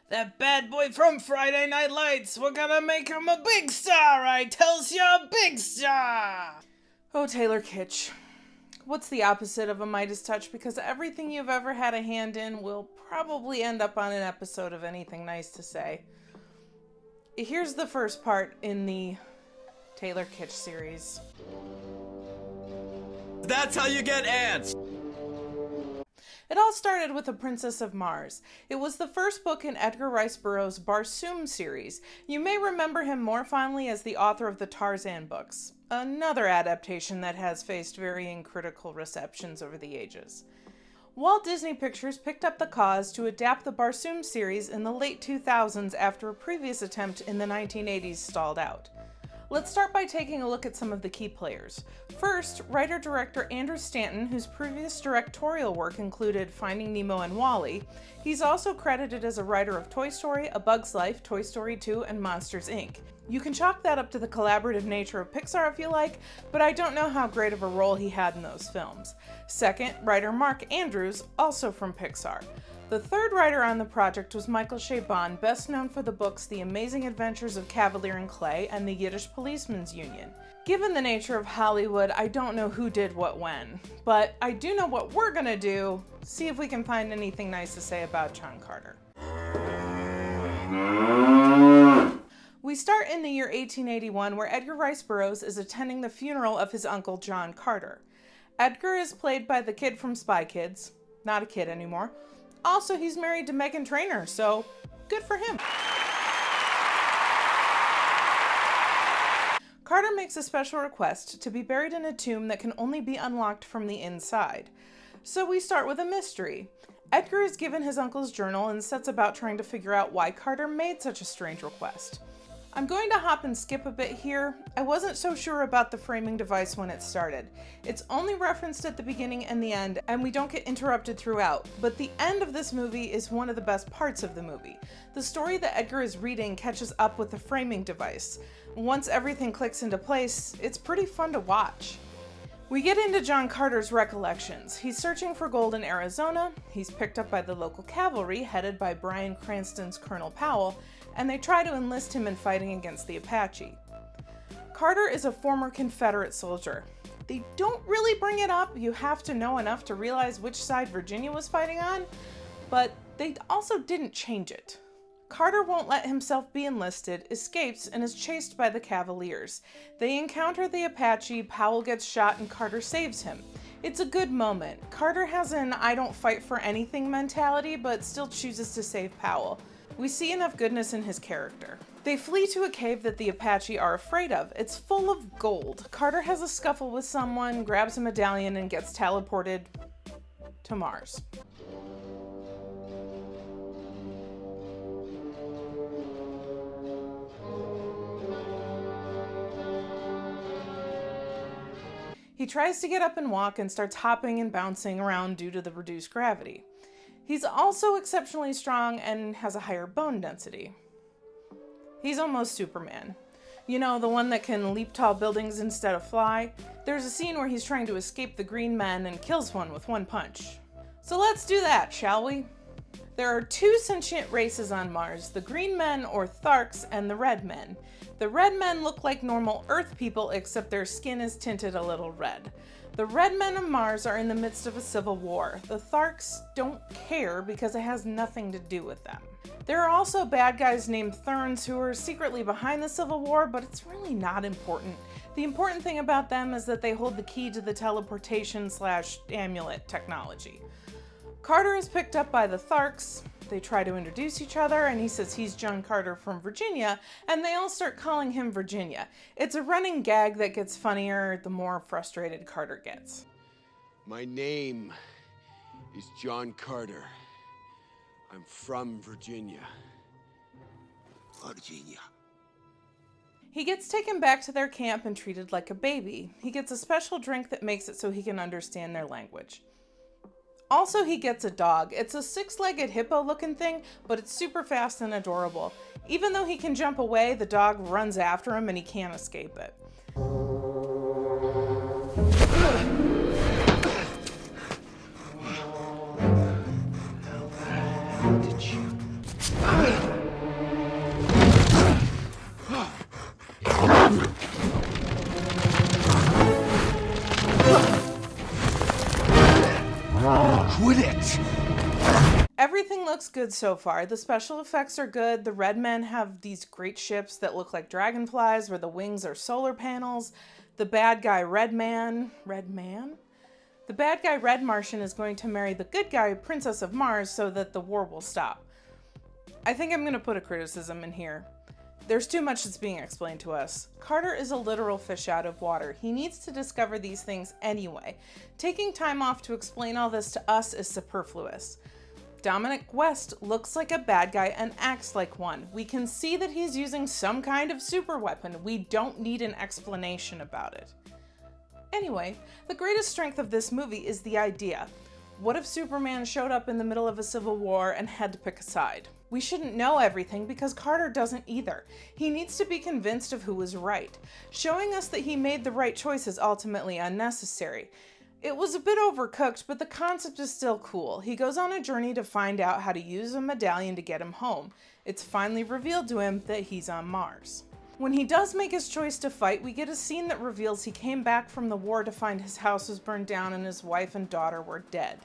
That bad boy from Friday Night Lights, we're gonna make him a big star, I tells ya, a big star! Oh, Taylor Kitsch. What's the opposite of a Midas touch? Because everything you've ever had a hand in will probably end up on an episode of Anything Nice to Say. Here's the first part in the Taylor Kitsch series. That's how you get ants! It all started with The Princess of Mars. It was the first book in Edgar Rice Burroughs' Barsoom series. You may remember him more fondly as the author of the Tarzan books, another adaptation that has faced varying critical receptions over the ages. Walt Disney Pictures picked up the cause to adapt the Barsoom series in the late 2000s after a previous attempt in the 1980s stalled out. Let's start by taking a look at some of the key players. First, writer-director Andrew Stanton, whose previous directorial work included Finding Nemo and WALL-E. He's also credited as a writer of Toy Story, A Bug's Life, Toy Story 2, and Monsters, Inc. You can chalk that up to the collaborative nature of Pixar if you like, but I don't know how great of a role he had in those films. Second, writer Mark Andrews, also from Pixar. The third writer on the project was Michael Chabon, best known for the books The Amazing Adventures of Cavalier and Clay and The Yiddish Policeman's Union. Given the nature of Hollywood, I don't know who did what when, but I do know what we're gonna do, see if we can find anything nice to say about John Carter. We start in the year 1881, where Edgar Rice Burroughs is attending the funeral of his uncle John Carter. Edgar is played by the kid from Spy Kids, not a kid anymore. Also, he's married to Meghan Trainor, so good for him. Carter makes a special request to be buried in a tomb that can only be unlocked from the inside. So we start with a mystery. Edgar is given his uncle's journal and sets about trying to figure out why Carter made such a strange request. I'm going to hop and skip a bit here. I wasn't so sure about the framing device when it started. It's only referenced at the beginning and the end, and we don't get interrupted throughout, but the end of this movie is one of the best parts of the movie. The story that Edgar is reading catches up with the framing device. Once everything clicks into place, it's pretty fun to watch. We get into John Carter's recollections. He's searching for gold in Arizona, he's picked up by the local cavalry, headed by Bryan Cranston's Colonel Powell, and they try to enlist him in fighting against the Apache. Carter is a former Confederate soldier. They don't really bring it up, you have to know enough to realize which side Virginia was fighting on, but they also didn't change it. Carter won't let himself be enlisted, escapes, and is chased by the Cavaliers. They encounter the Apache, Powell gets shot, and Carter saves him. It's a good moment. Carter has an I don't fight for anything mentality, but still chooses to save Powell. We see enough goodness in his character. They flee to a cave that the Apache are afraid of. It's full of gold. Carter has a scuffle with someone, grabs a medallion, and gets teleported to Mars. He tries to get up and walk and starts hopping and bouncing around due to the reduced gravity. He's also exceptionally strong and has a higher bone density. He's almost Superman. You know, the one that can leap tall buildings instead of fly? There's a scene where he's trying to escape the Green Men and kills one with one punch. So let's do that, shall we? There are two sentient races on Mars, the Green Men or Tharks and the Red Men. The Red Men look like normal Earth people except their skin is tinted a little red. The Red Men of Mars are in the midst of a civil war. The Tharks don't care because it has nothing to do with them. There are also bad guys named Therns who are secretly behind the civil war, but it's really not important. The important thing about them is that they hold the key to the teleportation/amulet technology. Carter is picked up by the Tharks. They try to introduce each other, and he says he's John Carter from Virginia, and they all start calling him Virginia. It's a running gag that gets funnier the more frustrated Carter gets. My name is John Carter. I'm from Virginia. Virginia. He gets taken back to their camp and treated like a baby. He gets a special drink that makes it so he can understand their language. Also, he gets a dog. It's a six-legged hippo-looking thing, but it's super fast and adorable. Even though he can jump away, the dog runs after him and he can't escape it. Did you Everything looks good so far. The special effects are good. The red men have these great ships that look like dragonflies where the wings are solar panels. The bad guy Red Man? The bad guy Red Martian is going to marry the good guy Princess of Mars so that the war will stop. I think I'm going to put a criticism in here. There's too much that's being explained to us. Carter is a literal fish out of water. He needs to discover these things anyway. Taking time off to explain all this to us is superfluous. Dominic West looks like a bad guy and acts like one. We can see that he's using some kind of super weapon. We don't need an explanation about it. Anyway, the greatest strength of this movie is the idea. What if Superman showed up in the middle of a civil war and had to pick a side? We shouldn't know everything because Carter doesn't either. He needs to be convinced of who was right. Showing us that he made the right choice is ultimately unnecessary. It was a bit overcooked, but the concept is still cool. He goes on a journey to find out how to use a medallion to get him home. It's finally revealed to him that he's on Mars. When he does make his choice to fight, we get a scene that reveals he came back from the war to find his house was burned down and his wife and daughter were dead.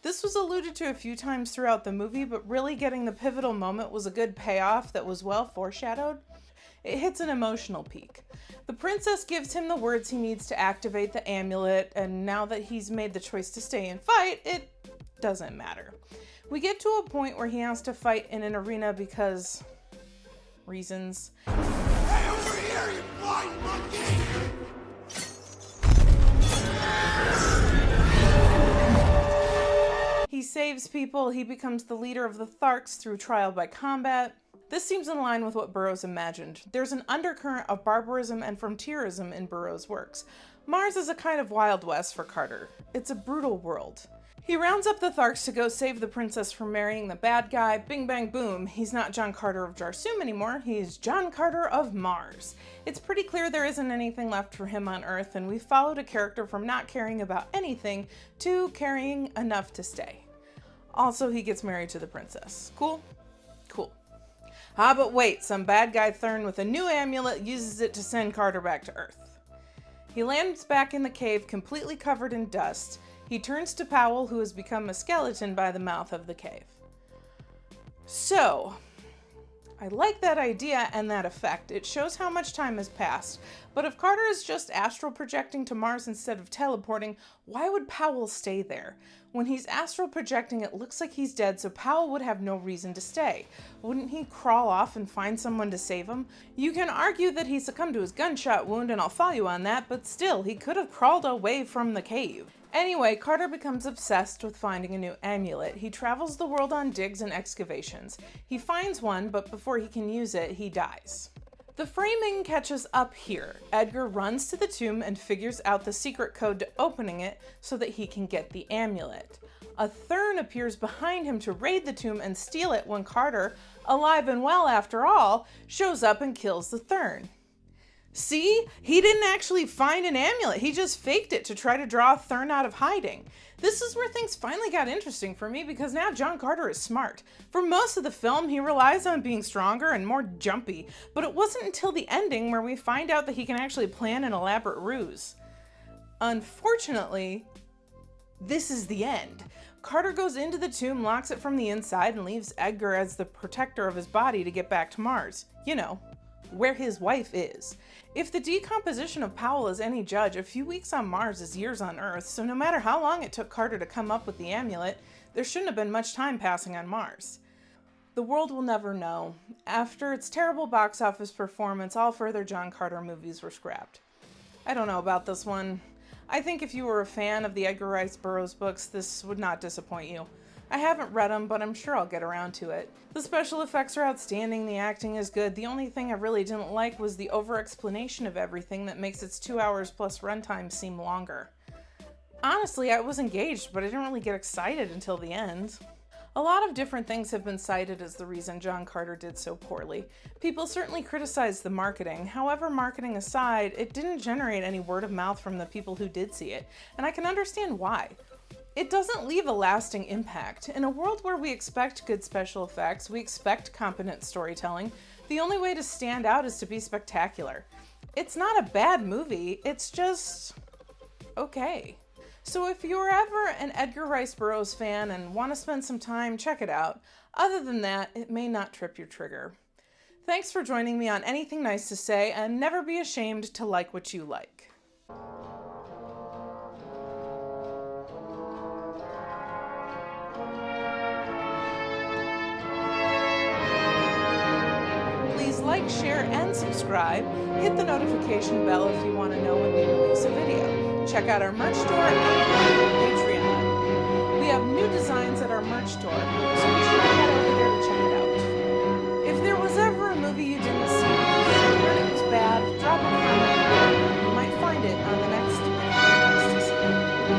This was alluded to a few times throughout the movie, but really getting the pivotal moment was a good payoff that was well foreshadowed. It hits an emotional peak. The princess gives him the words he needs to activate the amulet, and now that he's made the choice to stay and fight, it doesn't matter. We get to a point where he has to fight in an arena because... reasons. Hey, over here, you blind monkey! He saves people, he becomes the leader of the Tharks through trial by combat. This seems in line with what Burroughs imagined. There's an undercurrent of barbarism and frontierism in Burroughs' works. Mars is a kind of Wild West for Carter. It's a brutal world. He rounds up the Tharks to go save the princess from marrying the bad guy. Bing bang boom, he's not John Carter of Barsoom anymore, he's John Carter of Mars. It's pretty clear there isn't anything left for him on Earth, and we followed a character from not caring about anything to caring enough to stay. Also, he gets married to the princess. Cool? Cool. Ah, but wait, some bad guy Thurn with a new amulet uses it to send Carter back to Earth. He lands back in the cave completely covered in dust. He turns to Powell, who has become a skeleton by the mouth of the cave. So, I like that idea and that effect. It shows how much time has passed. But if Carter is just astral projecting to Mars instead of teleporting, why would Powell stay there? When he's astral projecting, it looks like he's dead, so Powell would have no reason to stay. Wouldn't he crawl off and find someone to save him? You can argue that he succumbed to his gunshot wound, and I'll follow you on that, but still, he could have crawled away from the cave. Anyway, Carter becomes obsessed with finding a new amulet. He travels the world on digs and excavations. He finds one, but before he can use it, he dies. The framing catches up here. Edgar runs to the tomb and figures out the secret code to opening it so that he can get the amulet. A Thurn appears behind him to raid the tomb and steal it when Carter, alive and well after all, shows up and kills the Thurn. See? He didn't actually find an amulet. He just faked it to try to draw Thurn out of hiding. This is where things finally got interesting for me because now John Carter is smart. For most of the film, he relies on being stronger and more jumpy, but it wasn't until the ending where we find out that he can actually plan an elaborate ruse. Unfortunately, this is the end. Carter goes into the tomb, locks it from the inside, and leaves Edgar as the protector of his body to get back to Mars. You know, where his wife is. If the decomposition of Powell is any judge, a few weeks on Mars is years on Earth, so no matter how long it took Carter to come up with the amulet, there shouldn't have been much time passing on Mars. The world will never know. After its terrible box office performance, all further John Carter movies were scrapped. I don't know about this one. I think if you were a fan of the Edgar Rice Burroughs books, this would not disappoint you. I haven't read them, but I'm sure I'll get around to it. The special effects are outstanding, the acting is good. The only thing I really didn't like was the over-explanation of everything that makes its 2 hours plus runtime seem longer. Honestly, I was engaged, but I didn't really get excited until the end. A lot of different things have been cited as the reason John Carter did so poorly. People certainly criticized the marketing. However, marketing aside, it didn't generate any word of mouth from the people who did see it, and I can understand why. It doesn't leave a lasting impact. In a world where we expect good special effects, we expect competent storytelling, the only way to stand out is to be spectacular. It's not a bad movie, it's just okay. So if you're ever an Edgar Rice Burroughs fan and want to spend some time, check it out. Other than that, it may not trip your trigger. Thanks for joining me on Anything Nice to Say, and never be ashamed to like what you like. Please like, share, and subscribe. Hit the notification bell if you want to know when we release a video. Check out our merch store and Patreon. We have new designs at our merch store, so